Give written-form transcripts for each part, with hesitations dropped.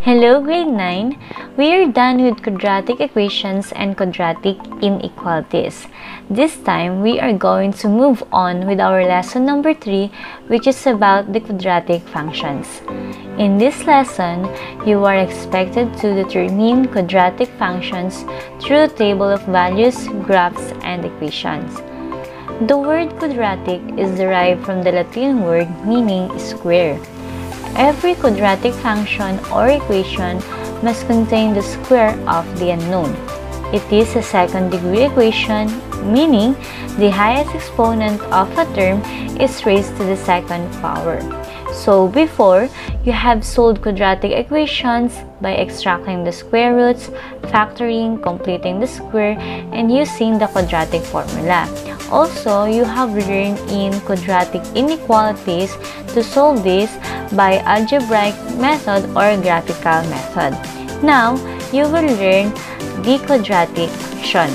Hello grade 9! We are done with quadratic equations and quadratic inequalities. This time, we are going to move on with our lesson number 3, which is about the quadratic functions. In this lesson, you are expected to determine quadratic functions through a table of values, graphs, and equations. The word quadratic is derived from the Latin word meaning square. Every quadratic function or equation must contain the square of the unknown. It is a second-degree equation, meaning the highest exponent of a term is raised to the second power. So before, you have solved quadratic equations by extracting the square roots, factoring, completing the square, and using the quadratic formula. Also, you have learned in quadratic inequalities to solve this by algebraic method or graphical method. Now, you will learn the quadratic function.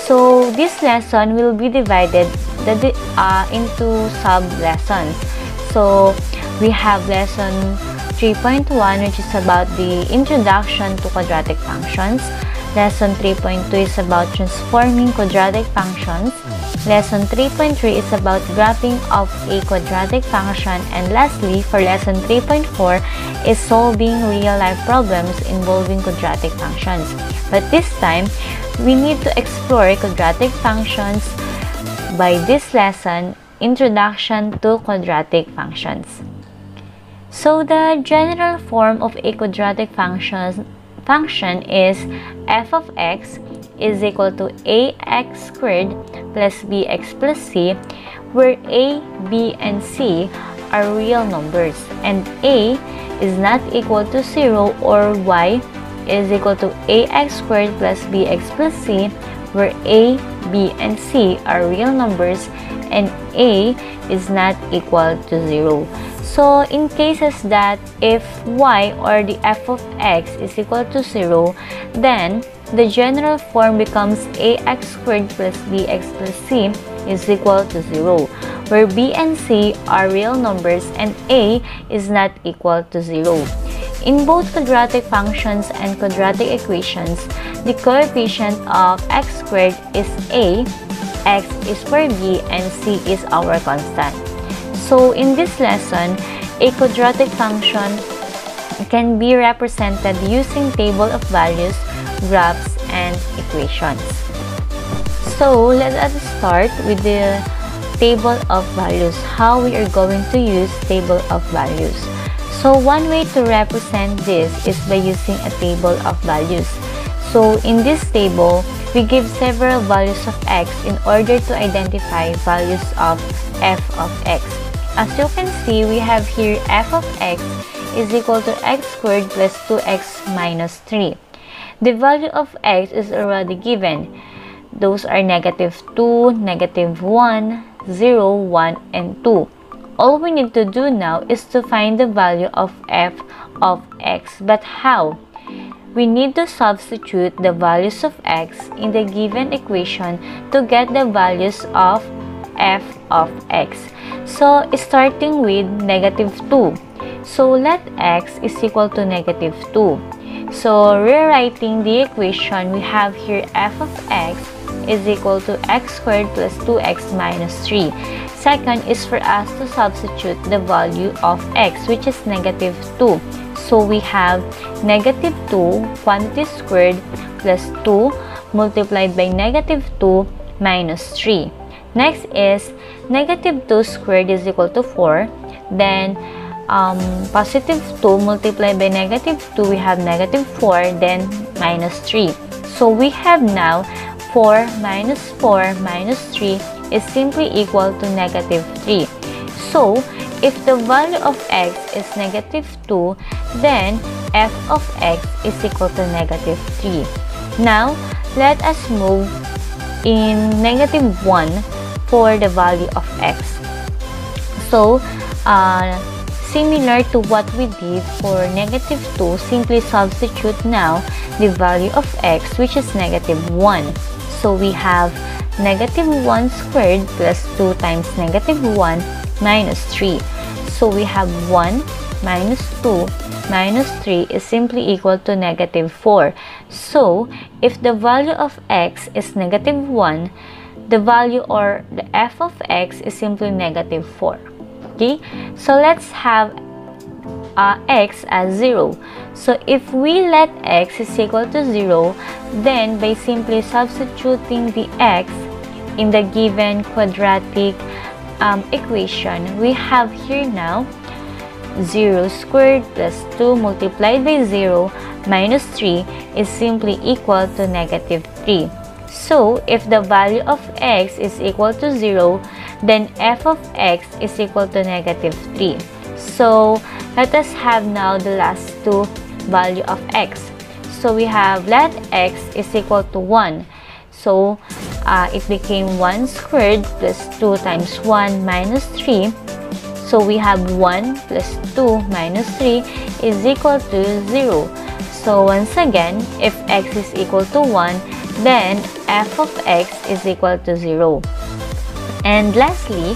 So, this lesson will be divided into sub-lessons. So, we have lesson 3.1, which is about the introduction to quadratic functions. Lesson 3.2 is about transforming quadratic functions. Lesson 3.3 is about graphing of a quadratic function. And lastly, for lesson 3.4 is solving real-life problems involving quadratic functions. But this time, we need to explore quadratic functions by this lesson, Introduction to Quadratic Functions. So the general form of a quadratic function is f of x is equal to ax squared plus bx plus c, where a, b, and c are real numbers, and a is not equal to 0, or y is equal to ax squared plus bx plus c, where a, b, and c are real numbers, and a is not equal to 0. So, in cases that if y or the f of x is equal to 0, then the general form becomes ax squared plus bx plus c is equal to 0, where b and c are real numbers and a is not equal to 0. In both quadratic functions and quadratic equations, the coefficient of x squared is a, x is for b, and c is our constant. So, in this lesson, a quadratic function can be represented using table of values, graphs, and equations. So, let us start with the table of values, how we are going to use table of values. So, one way to represent this is by using a table of values. So, in this table, we give several values of x in order to identify values of f of x. As you can see, we have here f of x is equal to x squared plus 2x minus 3. The value of x is already given. Those are negative 2, negative 1, 0, 1, and 2. All we need to do now is to find the value of f of x. But how? We need to substitute the values of x in the given equation to get the values of f of x. So, starting with negative 2. So, let x is equal to negative 2. So, rewriting the equation, we have here f of x is equal to x squared plus 2x minus 3. Second is for us to substitute the value of x, which is negative 2. So, we have negative 2 quantity squared plus 2 multiplied by negative 2 minus 3. Next is negative 2 squared is equal to 4. Then, positive 2 multiplied by negative 2, we have negative 4, then minus 3. So, we have now 4 minus 4 minus 3 is simply equal to negative 3. So, if the value of x is negative 2, then f of x is equal to negative 3. Now, let us move in negative 1 for the value of x. So, similar to what we did for negative 2, simply substitute now the value of x, which is negative 1. So, we have negative 1 squared plus 2 times negative 1 minus 3. So, we have 1 minus 2 minus 3 is simply equal to negative 4. So, if the value of x is negative 1, the value or the f of x is simply negative 4. Okay, so let's have x as 0. So if we let x is equal to 0, then by simply substituting the x in the given quadratic equation, we have here now 0 squared plus 2 multiplied by 0 minus 3 is simply equal to negative 3. So if the value of x is equal to 0, then f of x is equal to negative 3. So let us have now the last two value of x. So we have let x is equal to 1. So it became 1 squared plus 2 times 1 minus 3. So we have 1 plus 2 minus 3 is equal to 0. So once again, if x is equal to 1, then f of x is equal to 0. And lastly,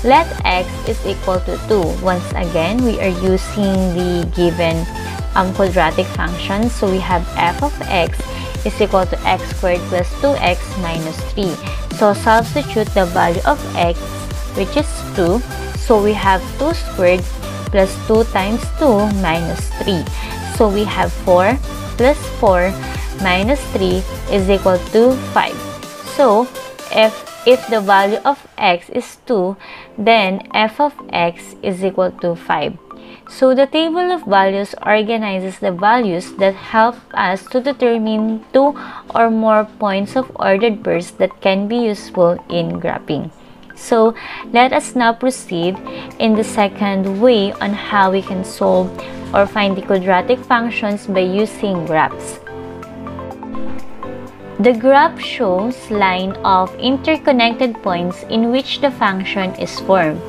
let x is equal to 2. Once again, we are using the given quadratic function. So we have f of x is equal to x squared plus 2x minus 3. So substitute the value of x, which is 2. So we have 2 squared plus 2 times 2 minus 3. So we have 4 plus 4 minus 3 is equal to 5. So if the value of x is 2, then f of x is equal to 5. So the table of values organizes the values that help us to determine 2 or more points of ordered pairs that can be useful in graphing. So let us now proceed in the second way on how we can solve or find the quadratic functions by using graphs. The graph shows line of interconnected points in which the function is formed.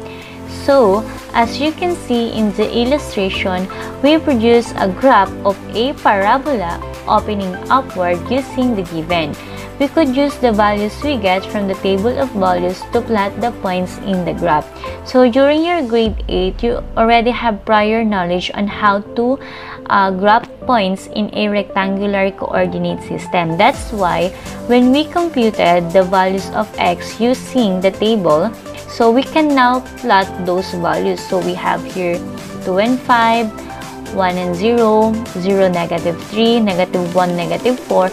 So, as you can see in the illustration, we produce a graph of a parabola opening upward using the given. We could use the values we get from the table of values to plot the points in the graph. So during your grade 8, you already have prior knowledge on how to graph points in a rectangular coordinate system. That's why when we computed the values of x using the table, so we can now plot those values. So we have here 2 and 5, 1 and 0, 0, negative 3, negative 1, negative 4,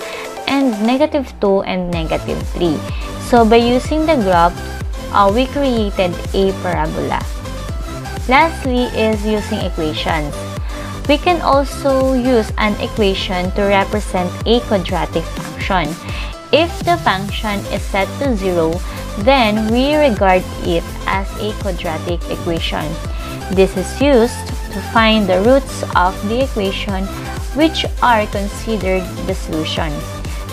and negative 2 and negative 3. So by using the graph, we created a parabola. Lastly is using equations. We can also use an equation to represent a quadratic function. If the function is set to 0, then we regard it as a quadratic equation. This is used to find the roots of the equation, which are considered the solution.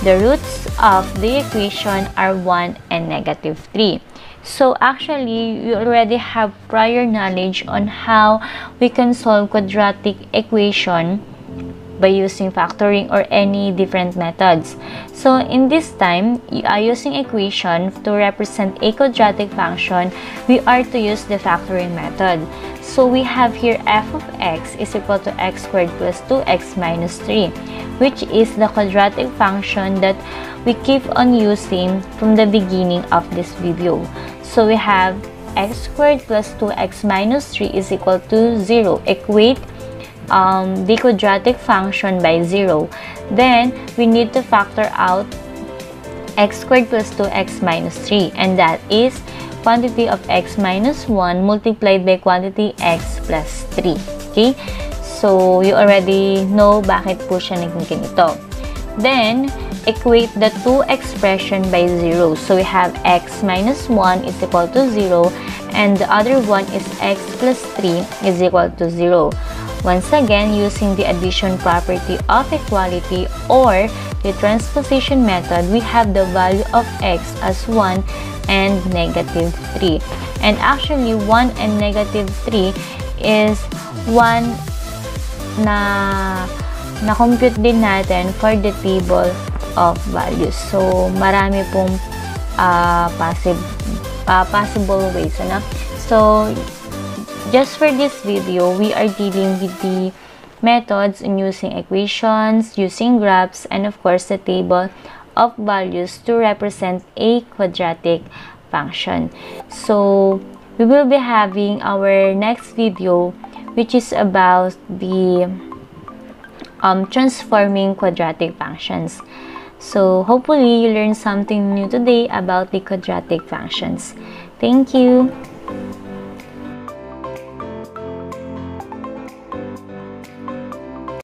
The roots of the equation are 1 and negative 3. So actually, you already have prior knowledge on how we can solve quadratic equation by using factoring or any different methods. So in this time, using equation to represent a quadratic function, we are to use the factoring method. So we have here f of x is equal to x squared plus 2x minus 3, which is the quadratic function that we keep on using from the beginning of this video. So we have x squared plus 2x minus 3 is equal to 0. Equate the quadratic function by 0. Then we need to factor out x squared plus 2x minus 3, and that is quantity of x minus 1 multiplied by quantity x plus 3. Okay? So, you already know bakit po siya naging ganito. Then, equate the two expression by 0. So, we have x minus 1 is equal to 0, and the other one is x plus 3 is equal to 0. Once again, using the addition property of equality or the transposition method, we have the value of x as 1 and negative 3. And actually, 1 and negative 3 is 1 na compute din natin for the table of values. So, marami pong possible ways. Ano? So, just for this video, we are dealing with the methods in using equations, using graphs, and of course the table of values to represent a quadratic function. So we will be having our next video, which is about the transforming quadratic functions. So hopefully you learned something new today about the quadratic functions. Thank you.